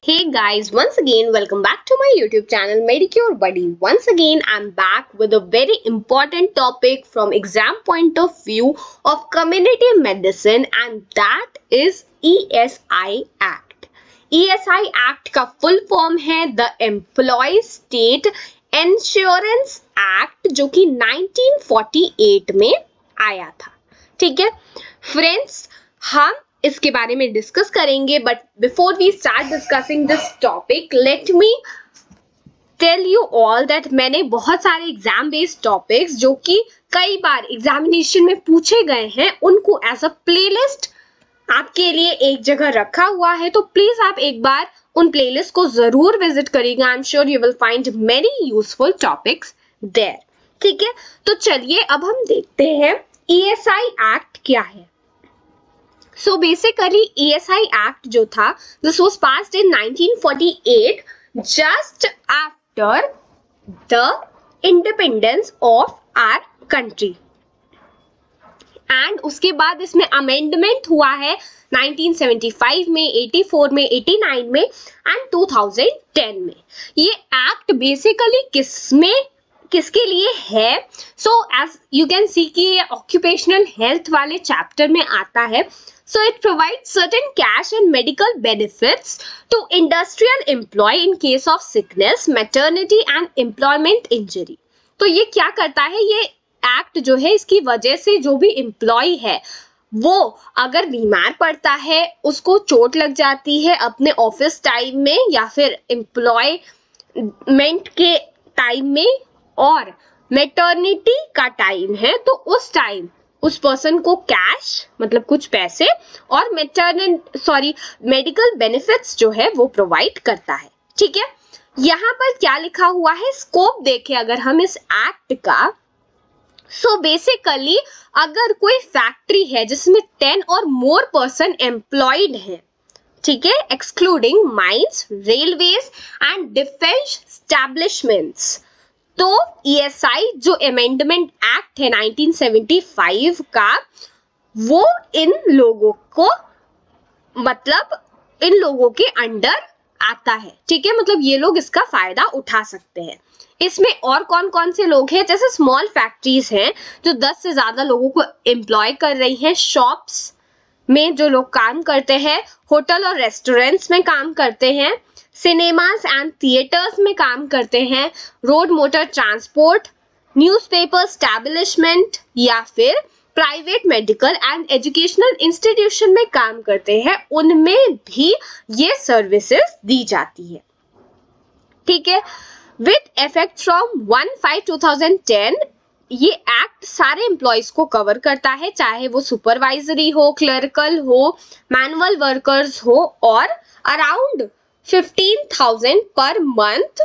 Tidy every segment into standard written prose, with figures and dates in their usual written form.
Hey guys, once again welcome back to my YouTube channel Medicure Buddy. Once again I'm back with a very important topic from exam point of view of community medicine, and that is ESI Act. ESI Act का full form है the Employees State Insurance Act, जो कि 1948 में आया था. ठीक है friends, हम इसके बारे में डिस्कस करेंगे, but before we start discussing this topic let me tell you all that मैंने बहुत सारे एग्जाम बेस्ड टॉपिक्स जो कि कई बार एग्जामिनेशन में पूछे गए हैं उनको एज अ प्लेलिस्ट आपके लिए एक जगह रखा हुआ है, तो प्लीज आप एक बार उन प्लेलिस्ट को जरूर विजिट करिएगा. I am sure you will find many useful topics there. ठीक है, तो चलिए अब हम देखते हैं ESI एक्ट क्या है. So basically ESI Act जो था, this was passed in 1948 just after the independence of our country. And उसके बाद इसमें amendment हुआ है 1975 में, 84 में, 89 में and 2010 में. ये act basically किसके लिए है? So as you can see कि ये occupational health वाले chapter में आता है. So it provides certain cash and medical benefits to industrial employee in case of sickness, maternity and employment injury. तो ये क्या करता है, ये एक्ट जो है इसकी वजह से जो भी एम्प्लॉय है वो अगर बीमार पड़ता है, उसको चोट लग जाती है अपने ऑफिस टाइम में या फिर एम्प्लॉयमेंट के टाइम में और मैटरनिटी का टाइम है, तो उस टाइम उस पर्सन को कैश मतलब कुछ पैसे और मेडिकल बेनिफिट्स जो है वो प्रोवाइड करता है. ठीक है, यहाँ पर क्या लिखा हुआ है, स्कोप देखें अगर हम इस एक्ट का. सो बेसिकली अगर कोई फैक्ट्री है जिसमें 10 और मोर पर्सन एम्प्लॉयड है, ठीक है, excluding mines, railways and defence establishments, तो ESI जो अमेंडमेंट एक्ट है 1975 का, वो इन लोगों के अंडर आता है. ठीक है, मतलब ये लोग इसका फायदा उठा सकते हैं. इसमें और कौन कौन से लोग हैं, जैसे स्मॉल फैक्ट्रीज हैं जो 10 से ज्यादा लोगों को एम्प्लॉय कर रही हैं, शॉप्स में जो लोग काम करते हैं, होटल और रेस्टोरेंट्स में काम करते हैं, सिनेमास एंड थिएटर्स में काम करते हैं, road motor transport, newspaper establishment या फिर private medical and educational institution में काम करते हैं, उनमें भी ये सर्विसेज दी जाती है. ठीक है, विद इफेक्ट फ्रॉम 1/5/2010 ये एक्ट सारे एम्प्लॉयज को कवर करता है, चाहे वो सुपरवाइजरी हो, क्लर्कल हो, मैनुअल वर्कर्स हो, और अराउंड 15,000 पर मंथ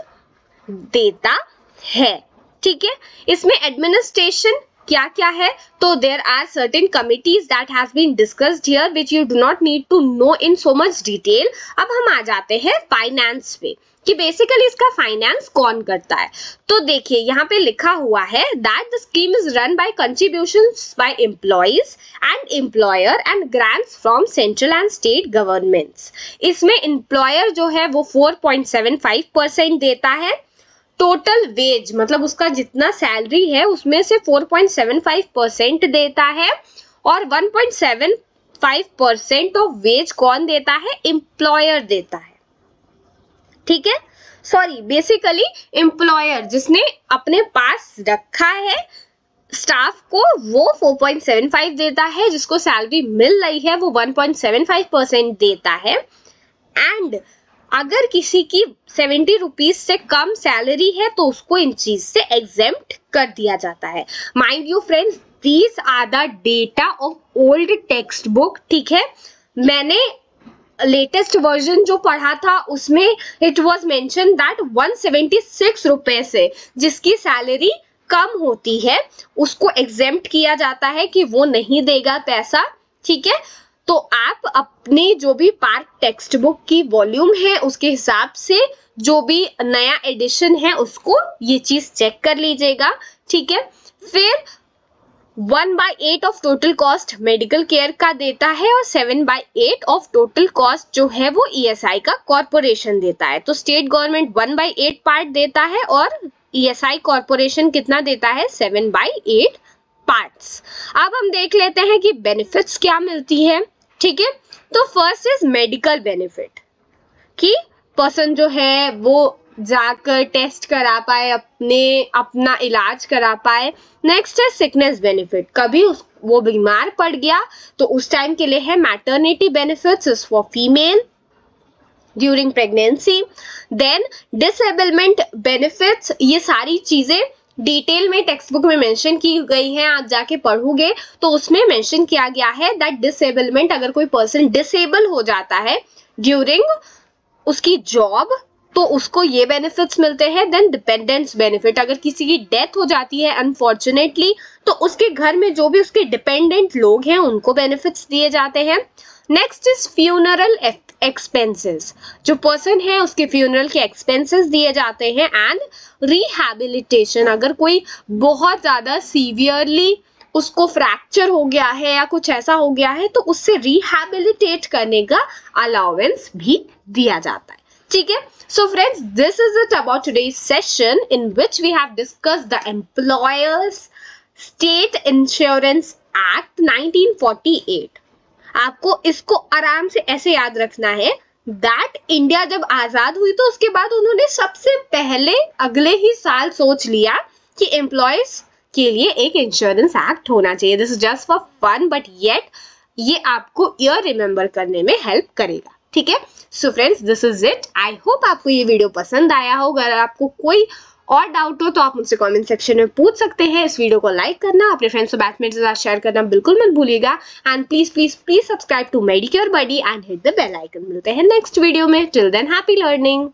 देता है. ठीक है, इसमें एडमिनिस्ट्रेशन क्या क्या है, तो there are certain committees that has been discussed here which you do not need to know in so much detail. अब हम आ जाते हैं फाइनेंस पे कि बेसिकली इसका फाइनेंस कौन करता है. तो देखिए यहाँ पे लिखा हुआ है that the scheme is run by contributions by employees and employer and grants from central and state governments. इसमें एम्प्लॉयर जो है वो 4.75% देता है. टोटल वेज मतलब उसका जितना सैलरी है उसमें से 4.75% देता है, और 1.75% ऑफ वेज कौन देता है, एम्प्लॉयर देता है. ठीक है, सॉरी बेसिकली एम्प्लॉयर जिसने अपने पास रखा है स्टाफ को वो 4.75 देता है, जिसको सैलरी मिल रही है वो 1.75% देता है. एंड अगर किसी की 70 रुपीज से कम सैलरी है तो उसको इन चीज से एग्जेम्प्ट कर दिया जाता है. Mind you friends, these are the data of old text book. ठीक है, मैंने लेटेस्ट वर्जन जो पढ़ा था उसमें इट वाज मेंशन दैट 176 रुपए से जिसकी सैलरी कम होती है उसको एग्जेम्प्ट किया जाता है कि वो नहीं देगा पैसा. ठीक है, तो आप अपने जो भी पार्क टेक्स्ट बुक की वॉल्यूम है उसके हिसाब से जो भी नया एडिशन है उसको ये चीज चेक कर लीजिएगा. ठीक है, फिर 1/8 of total cost medical care का देता है और 7/8 ऑफ टोटल कॉस्ट जो है वो ईएसआई का कॉर्पोरेशन देता है। तो स्टेट गवर्नमेंट 1/8 पार्ट देता है और ईएसआई कॉर्पोरेशन कितना देता है, 7/8 पार्ट्स। अब हम देख लेते हैं कि बेनिफिट्स क्या मिलती है। ठीक है, तो फर्स्ट इज मेडिकल बेनिफिट, कि पर्सन जो है वो जाकर टेस्ट करा पाए, अपना इलाज करा पाए। नेक्स्ट है सिकनेस बेनिफिट, कभी वो बीमार पड़ गया तो उस टाइम के लिए है maternity benefits for female during pregnancy. Then disablement benefits, ये सारी चीजें डिटेल में टेक्स्ट बुक में मेंशन की गई हैं, आप जाके पढ़ोगे तो उसमें मेंशन किया गया है दैट डिसेबलमेंट, अगर कोई पर्सन डिसेबल हो जाता है ड्यूरिंग उसकी जॉब तो उसको ये बेनिफिट्स मिलते हैं। देन डिपेंडेंस बेनिफिट, अगर किसी की डेथ हो जाती है अनफॉर्चुनेटली तो उसके घर में जो भी उसके डिपेंडेंट लोग हैं उनको बेनिफिट्स दिए जाते हैं। नेक्स्ट इज फ्यूनरल एक्सपेंसेस, जो पर्सन है उसके फ्यूनरल के एक्सपेंसेस दिए जाते हैं। एंड रिहैबिलिटेशन, अगर कोई बहुत ज्यादा सीवियरली उसको फ्रैक्चर हो गया है या कुछ ऐसा हो गया है तो उससे रिहैबिलिटेट करने का अलाउंस भी दिया जाता है। ठीक है, so friends, this is it about today's session in which we have discussed the Employers State Insurance Act 1948। आपको इसको आराम से ऐसे याद रखना है दैट इंडिया जब आजाद हुई तो उसके बाद उन्होंने सबसे पहले अगले ही साल सोच लिया कि एम्प्लॉयज के लिए एक इंश्योरेंस एक्ट होना चाहिए। This is just for fun but yet ये आपको ईयर रिमेम्बर करने में हेल्प करेगा। ठीक है, so friends this is it. I hope आपको ये वीडियो पसंद आया होगा। अगर आपको कोई और डाउट हो तो आप मुझसे कमेंट सेक्शन में पूछ सकते हैं। इस वीडियो को लाइक करना, अपने फ्रेंड्स और बैचमेट्स के साथ शेयर करना बिल्कुल मत भूलिएगा। And please please please subscribe to Medicure buddy and hit the bell icon. मिलते हैं नेक्स्ट वीडियो में। Till then happy learning.